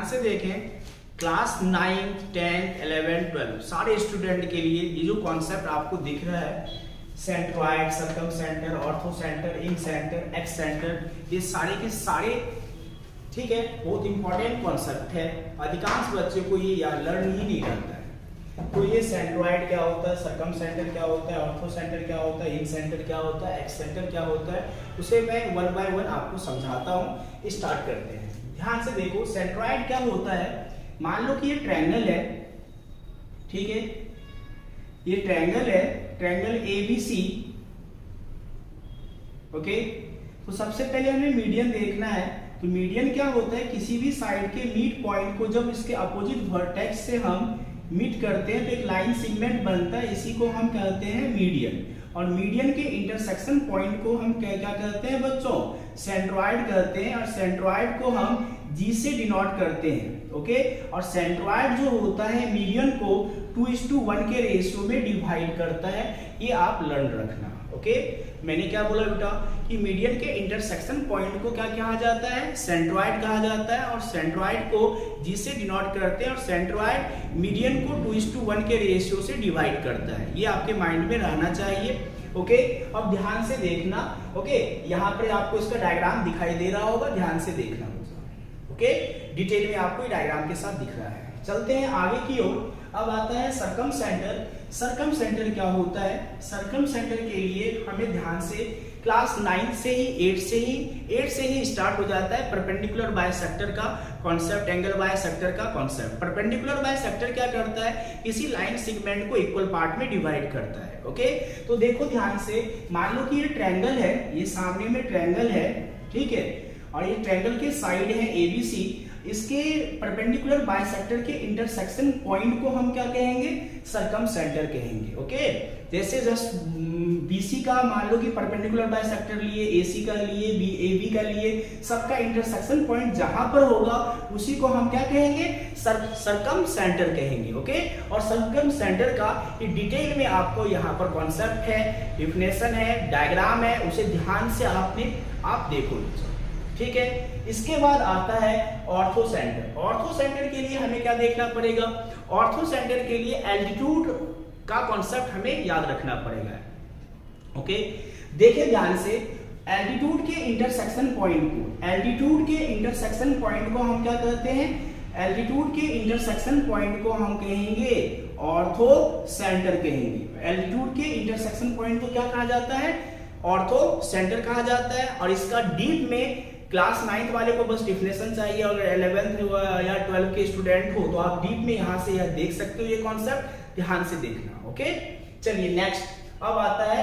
ध्यान से देखें, क्लास 9, 10, 11, 12 सारे स्टूडेंट के लिए ये जो कॉन्सेप्ट आपको दिख रहा है, centroid, circumcentre, orthocentre, incentre, excentre, ये सारे के सारे ठीक है बहुत इंपॉर्टेंट कॉन्सेप्ट है। अधिकांश बच्चे को ये यार लर्न ही नहीं करता है। तो ये सेंट्रॉइड क्या होता है, सर्कम सेंटर क्या होता है, ऑर्थो सेंटर क्या होता है, इन सेंटर क्या होता है, एक्स सेंटर क्या होता है, उसे मैं वन बाय वन आपको समझाता हूँ। स्टार्ट करते हैं। ध्यान से देखो, सेंट्रॉइड क्या होता है। मान लो कि ये ट्रायंगल है, ठीक है, ये ट्रायंगल है, ट्रायंगल ABC, ओके। तो सबसे पहले हमें मीडियन देखना है। तो मीडियन क्या होता है, किसी भी साइड के मीड पॉइंट को जब इसके अपोजिट वर्टेक्स से हम मीट करते हैं तो एक लाइन सेगमेंट बनता है, इसी को हम कहते हैं मीडियन। और मीडियन के इंटरसेक्शन पॉइंट को हम क्या कहते हैं बच्चों, सेंट्रॉइड कहते हैं। और सेंट्रॉइड को हम G से डिनोट करते हैं, ओके। और सेंट्रॉइड जो होता है मीडियन को 2:1 के रेशियो में डिवाइड करता है। ये आप लर्न रखना, ओके। मैंने क्या बोला बेटा कि मीडियन के इंटरसेक्शन पॉइंट को क्या कहा जाता है, सेंट्रॉइड कहा जाता है। और सेंट्रॉइड को G से डिनोट करते हैं और सेंट्रॉइड मीडियन को 2:1 के रेशियो से डिवाइड करता है। ये आपके माइंड में रहना चाहिए, ओके। अब ध्यान से देखना, ओके। यहाँ पर आपको इसका डायग्राम दिखाई दे रहा होगा, ध्यान से देखना, ओके। डिटेल में आपको डायग्राम के साथ दिख रहा है। चलते हैं आगे की ओर। अब आता है सर्कम सेंटर। सर्कम सेंटर क्या होता है, सर्कम सेंटर के लिए हमें ध्यान से क्लास 9 से ही 8 से ही स्टार्ट हो जाता है परपेंडिकुलर बाइसेक्टर का कॉन्सेप्ट, एंगल बाइसेक्टर का कॉन्सेप्ट। परपेंडिकुलर बाइसेक्टर क्या करता है, किसी लाइन सेगमेंट को इक्वल पार्ट में डिवाइड करता है, ओके। तो देखो ध्यान से, मान लो कि ये ट्रायंगल है, ये सामने में ट्रायंगल है, ठीक है, और ये ट्रायंगल के साइड है ABC। इसके परपेंडिकुलर बाइसेक्टर के इंटरसेक्शन पॉइंट को हम क्या कहेंगे, सर्कम सेंटर कहेंगे, ओके। जैसे जस्ट BC का मान लो कि परपेंडिकुलर बाइसेक्टर लिए, AC का लिए, AB का लिए, सबका इंटरसेक्शन पॉइंट जहां पर होगा उसी को हम क्या कहेंगे, सर्कम सेंटर कहेंगे, ओके। और सर्कम सेंटर का ये डिटेल में आपको यहाँ पर कॉन्सेप्ट है, डिफिनेशन है, डायग्राम है, उसे ध्यान से आप देखो, ठीक है। इसके बाद आता है ऑर्थो सेंटर। ऑर्थो सेंटर के लिए हमें क्या देखना पड़ेगा, ऑर्थो सेंटर के लिए एल्टीट्यूड का कॉन्सेप्ट हमें याद रखना पड़ेगा, ओके। देखिए ध्यान से, एल्टीट्यूड के इंटरसेक्शन पॉइंट को, एल्टीट्यूड के इंटरसेक्शन पॉइंट को हम क्या कहते हैं, एल्टीट्यूड के इंटरसेक्शन पॉइंट को हम कहेंगे ऑर्थो सेंटर कहेंगे। एल्टीट्यूड के इंटरसेक्शन पॉइंट को क्या कहा जाता है, ऑर्थो सेंटर कहा जाता है। और इसका डीप में क्लास 9 वाले को बस डिफिनेशन चाहिए, और 11th या 12 के स्टूडेंट हो तो आप डीप में यहाँ से यह देख सकते हो, ये कॉन्सेप्ट ध्यान से देखना, ओके। चलिए नेक्स्ट अब आता है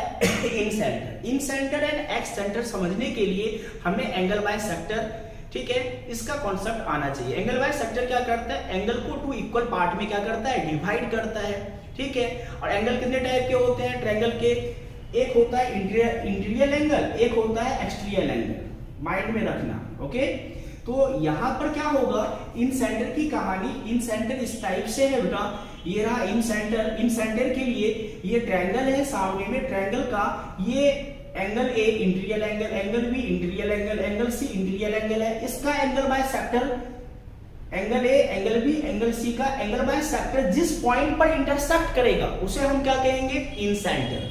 incentre. Incentre and excentre समझने के लिए हमें एंगल बाइसेक्टर, ठीक है, इसका कॉन्सेप्ट आना चाहिए। एंगल बाइसेक्टर क्या करता है, एंगल को 2 इक्वल पार्ट में क्या करता है, डिवाइड करता है, ठीक है। और एंगल कितने टाइप के होते हैं ट्रायंगल के, एक होता है इंटीरियर एंगल, एक होता है एक्सटीरियर एंगल, माइंड में रखना, ओके। तो यहां पर क्या होगा, इन सेंटर की कहानी, इन सेंटर इस टाइप से है बेटा, ये रहा इन सेंटर। इन सेंटर के लिए ये ट्रायंगल है, सामने में ट्रायंगल का ये angle A interior angle, angle B interior angle, angle C interior angle है। इसका angle bisector, angle A, angle B, angle C का एंगल बाइसेक्टर जिस पॉइंट पर इंटरसेक्ट करेगा उसे हम क्या कहेंगे, इन सेंटर।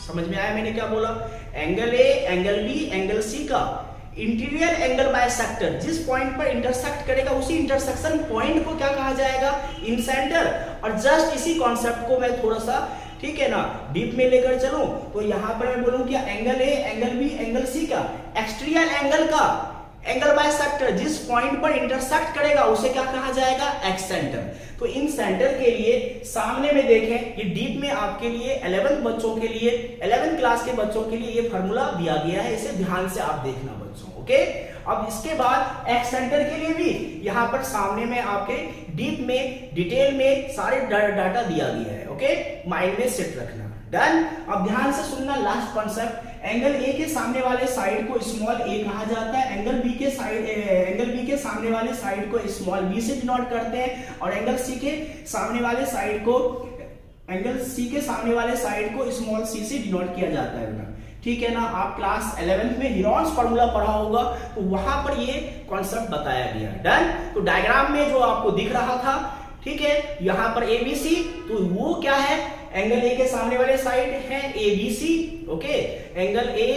समझ में आया मैंने क्या बोला, angle A, angle B, angle C का इंटीरियर एंगल बाइसेक्टर जिस पॉइंट पर इंटरसेक्ट करेगा उसी इंटरसेक्शन पॉइंट को क्या कहा जाएगा, इन सेंटर। और जस्ट इसी कॉन्सेप्ट को मैं थोड़ा सा, ठीक है ना, डीप में लेकर चलूं तो यहां पर मैं बोलूं क्या, angle A, angle B, angle C का एक्सटीरियर एंगल का एंगल बाइसेक्टर जिस पॉइंट पर इंटरसेक्ट करेगा उसे क्या कहा जाएगा, एक्स सेंटर। तो इन सेंटर के लिए सामने में देखें, ये डीप में आपके लिए 11th बच्चों के लिए, 11th क्लास के बच्चों के लिए ये फार्मूला दिया गया है, इसे ध्यान से आप देखना बच्चों, ओके। अब इसके बाद एक्स सेंटर के लिए भी यहाँ पर सामने में आपके डीप में डिटेल में सारे डाटा दिया गया है, ओके। माइंड में सेट रखना, डन। अब ध्यान से सुनना लास्ट कॉन्सेप्ट, एंगल A के सामने वाले साइड को स्मॉल a कहा जाता है, एंगल B के सामने वाले साइड को स्मॉल b से डिनोट करते हैं, और एंगल C के सामने वाले साइड को स्मॉल c से डिनोट किया जाता है। ठीक है ना। आप क्लास 11th में हीरोन्स फार्मूला पढ़ा होगा, तो वहां पर ये कॉन्सेप्ट बताया गया है। डन। तो डायग्राम में जो आपको दिख रहा था, ठीक है, यहां पर एबीसी, तो वो क्या है, एंगल ए के सामने वाले साइड है एबीसी। ओके, एंगल ए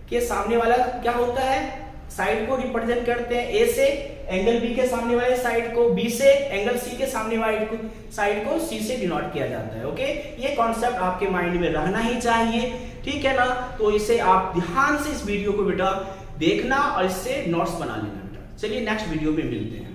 के सामने वाला क्या होता है, साइड को रिप्रेजेंट करते हैं ए से, एंगल बी के सामने वाले साइड को बी से, एंगल सी के सामने वाले साइड को सी से डिनोट किया जाता है। ओके, ये कॉन्सेप्ट आपके माइंड में रहना ही चाहिए, ठीक है ना। तो इसे आप ध्यान से इस वीडियो को बेटा देखना और इससे नोट्स बना लेना बेटा। चलिए नेक्स्ट वीडियो में मिलते हैं।